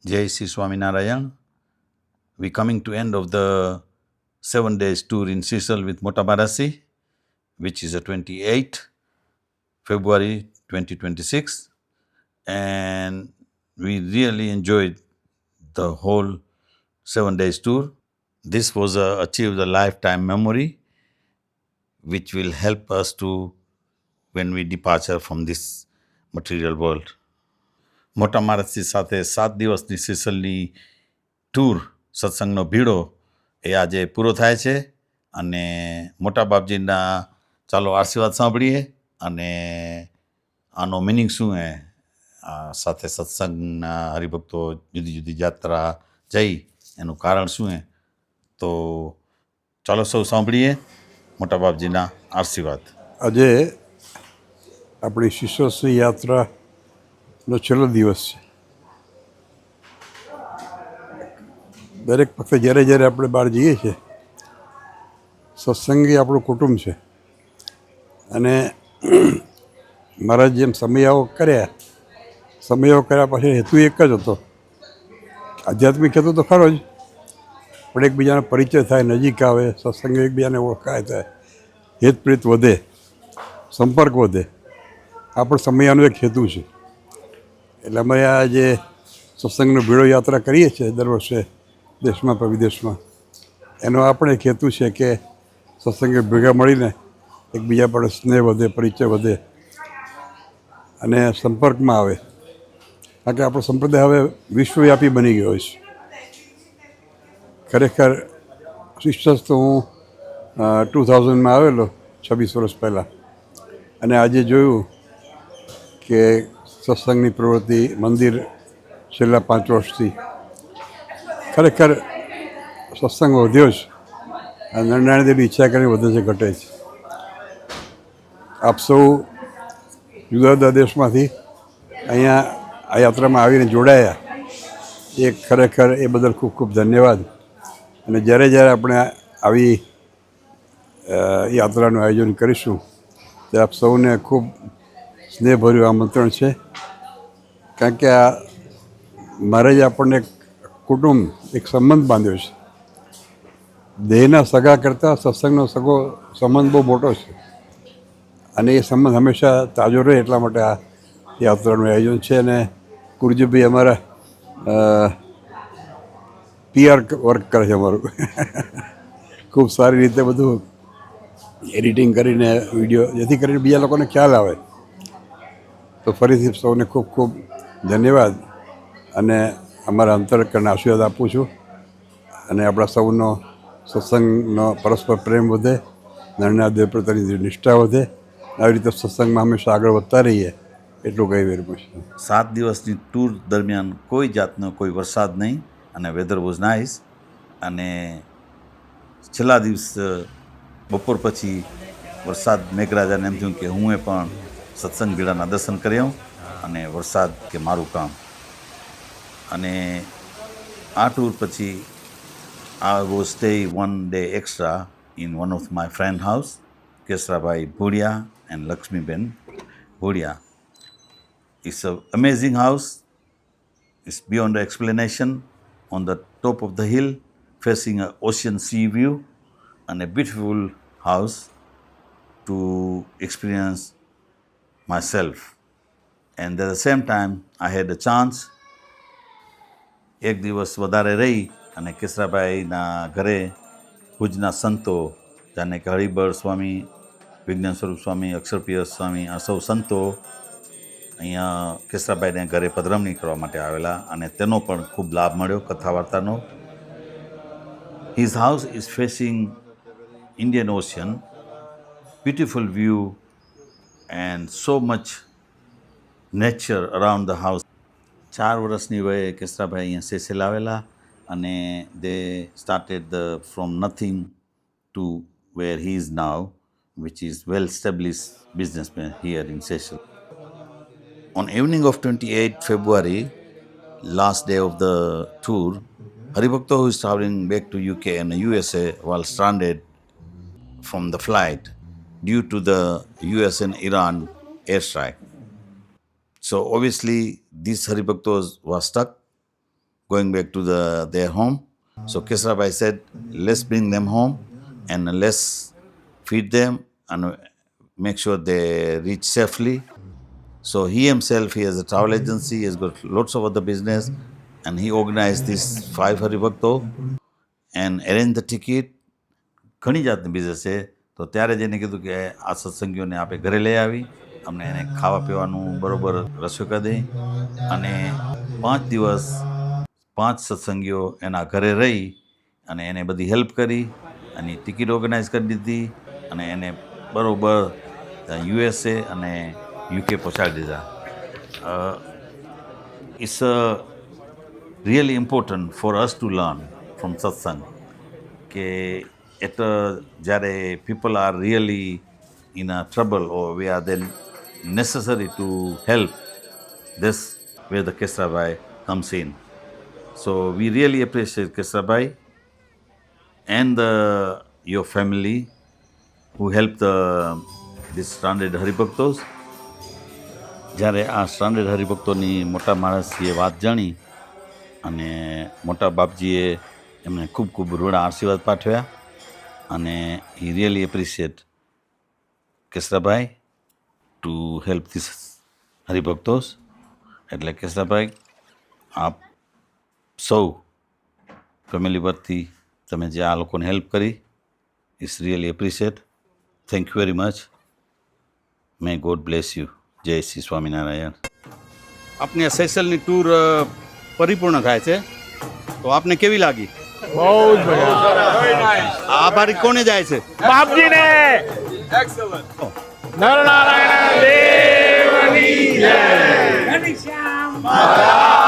Jai Sri Swaminarayan. We're coming to end of the 7 days tour in Sicily with Motabarasi, which is a 28th February 2026. And we really enjoyed the whole 7 days tour. This was achieved a lifetime memory, which will help us to when we departure from this material world. મોટા માણસની સાથે 7 દિવસની સિસલની tour સત્સંગનો ભીડો એ આજે પૂરો થાય છે અને મોટા બાપજીના ચાલો આશીર્વાદ સાંભળીએ અને આનો મિનિંગ શું હે સાથે સત્સંગના હરિભક્તો જુદી જુદી યાત્રા જઈ એનું કારણ શું હે તો ચાલો સૌ સાંભળીએ મોટા બાપજીના આશીર્વાદ. આજે આપણી શિષ્યશ્રી યાત્રાનો છેલ્લો દિવસ છે. દરેક વખતે જ્યારે જ્યારે આપણે બહાર જઈએ છીએ સત્સંગી આપણું કુટુંબ છે અને મારા જેમ સમયાઓ કર્યા પછી હેતુ એક જ હતો. આધ્યાત્મિક હેતુ તો ખરો જ, પણ એકબીજાનો પરિચય થાય, નજીક આવે, સત્સંગ એકબીજાને ઓળખાય થાય, હિતપ્રીત વધે, સંપર્ક વધે. આ પણ સમયાનો એક હેતુ છે. એટલે અમે આ જે સત્સંગનો ભીડો યાત્રા કરીએ છીએ દર વર્ષે દેશમાં પણ વિદેશમાં, એનો આ પણ એક હેતુ છે કે સત્સંગે ભેગા મળીને એકબીજા પર સ્નેહ વધે, પરિચય વધે અને સંપર્કમાં આવે. કારણ કે આપણો સંપ્રદાય હવે વિશ્વવ્યાપી બની ગયો છે. ખરેખર શિષ્યસ તો હું 2000માં આવેલો 26 વર્ષ પહેલાં, અને આજે જોયું કે સત્સંગની પ્રવૃત્તિ, મંદિર છેલ્લા 5 વર્ષથી ખરેખર સત્સંગ વધ્યો છે. નારાયણ દેવની ઈચ્છા કરીને વધે છે, ઘટે છે. આપ સૌ જુદા જુદા દેશમાંથી અહીંયા આ યાત્રામાં આવીને જોડાયા, એ ખરેખર એ બદલ ખૂબ ખૂબ ધન્યવાદ. અને જ્યારે જ્યારે આપણે આવી યાત્રાનું આયોજન કરીશું ત્યારે આપ સૌને ખૂબ સ્નેહભર્યું આમંત્રણ છે. કારણ કે આ મારે જ આપણને એક કુટુંબ, એક સંબંધ બાંધ્યો છે. દેહના સગા કરતાં સત્સંગનો સગો સંબંધ બહુ મોટો છે અને એ સંબંધ હંમેશા તાજો રહે એટલા માટે આ યાત્રાનું આયોજન છે. અને ગુરુજીભાઈ અમારા PR વર્ક કરે છે અમારું ખૂબ સારી રીતે બધું એડિટિંગ કરીને વિડીયો, જેથી કરીને બીજા લોકોને ખ્યાલ આવે. તો ફરીથી સૌને ખૂબ ખૂબ ધન્યવાદ અને અમારા અંતરકરના આશીર્વાદ આપું છું. અને આપણા સૌનો સત્સંગનો પરસ્પર પ્રેમ વધે, નારાયણ દેવ પ્રત્યેની નિષ્ઠા વધે, આવી રીતે સત્સંગમાં હંમેશા આગળ વધતા રહીએ, એટલું કહી વેરવું છે. 7 દિવસની ટૂર દરમિયાન કોઈ જાતનો કોઈ વરસાદ નહીં અને વેધર વોઝ નાઇસ. અને છેલ્લા દિવસ બપોર પછી વરસાદ મેઘરાજાને એમ થયું કે હું પણ સત્સંગ ભીડાના દર્શન કર્યા અને વરસાદ કે મારું કામ. અને આ ટૂર પછી I will stay 1 day extra in one of my friend house, Kesrabai Bhudia and Lakshmiben Bhudia. It's an amazing house. It's beyond explanation, on the top of the hill, facing an ocean sea view, and a beautiful house to experience myself. And at the same time, I had a chance એક દિવસ વધારે રહી અને કેસરાભાઈના ઘરે ભુજના સંતો, જાણે કે હરિબળ સ્વામી, વિજ્ઞાન સ્વરૂપ સ્વામી, અક્ષરપ્રિય સ્વામી, આ સૌ સંતો અહીંયા કેસરાભાઈને ઘરે પધરામણી કરવા માટે આવેલા અને તેનો પણ ખૂબ લાભ મળ્યો કથા વાર્તાનો. His house is facing Indian Ocean, beautiful view and so much nature around the house. 4 વર્ષની વયે કેસરાભાઈ અહીંયા સેસેલ આવેલા અને they started from nothing to where he is now, which is well established businessman here in Seychelles. On evening of 28 February, last day of the tour, Haribhakta who is traveling back to UK and USA was stranded from the flight due to the US and Iran airstrike. So obviously these Haribhaktas were stuck going back to their home. So Kesrabai said, let's bring them home and let's feed them and make sure they reach safely. So he himself, he has a travel agency, he has got lots of other business, and he organized these 5 Haribhakto and arranged the ticket. ઘણી જાતની business છે. તો ત્યારે જ એને કીધું કે આ સત્સંગીઓને આપણે ઘરે લઈ આવી, અમને એને ખાવા પીવાનું બરોબર રસોઈ કરી દઈ, અને 5 દિવસ 5 સત્સંગીઓ એના ઘરે રહી અને એને બધી હેલ્પ કરી, અને ટિકિટ ઓર્ગેનાઇઝ કરી દીધી, અને એને બરોબર USA અને UK પહોંચાડી દીધા. It's really important for us to learn from satsang કે જ્યારે people are really in a trouble or where they necessary to help, this where the Kesrabai comes in. So we really appreciate Kesrabai and your family who helped these stranded Haribhaktos. જ્યારે આ સ્ટ્રાન્ડેડ હરિભક્તોની મોટા માણસીએ વાત જાણી અને મોટા બાપજીએ એમને ખૂબ ખૂબ રૂડા આશીર્વાદ પાઠવ્યા, અને he really appreciate Kesarabhai to help this હરિભક્તોસ. એટલે કેસરાભાઈ, આપ સૌ ફેમિલી પરથી તમે જે આ લોકોને હેલ્પ કરી, it's really appreciate. Thank you very much. May God bless you. જય શ્રી સ્વામિનારાયણ. આપની આ સેશનની ટૂર પરિપૂર્ણ થાય છે, તો આપને કેવી લાગી? બહુ જ મજા. આભારી કોને જાય છે? બાપજીને. એક્સલન્ટ. નરનારાયણ દેવની જય. ઘનશ્યામ મહારાજ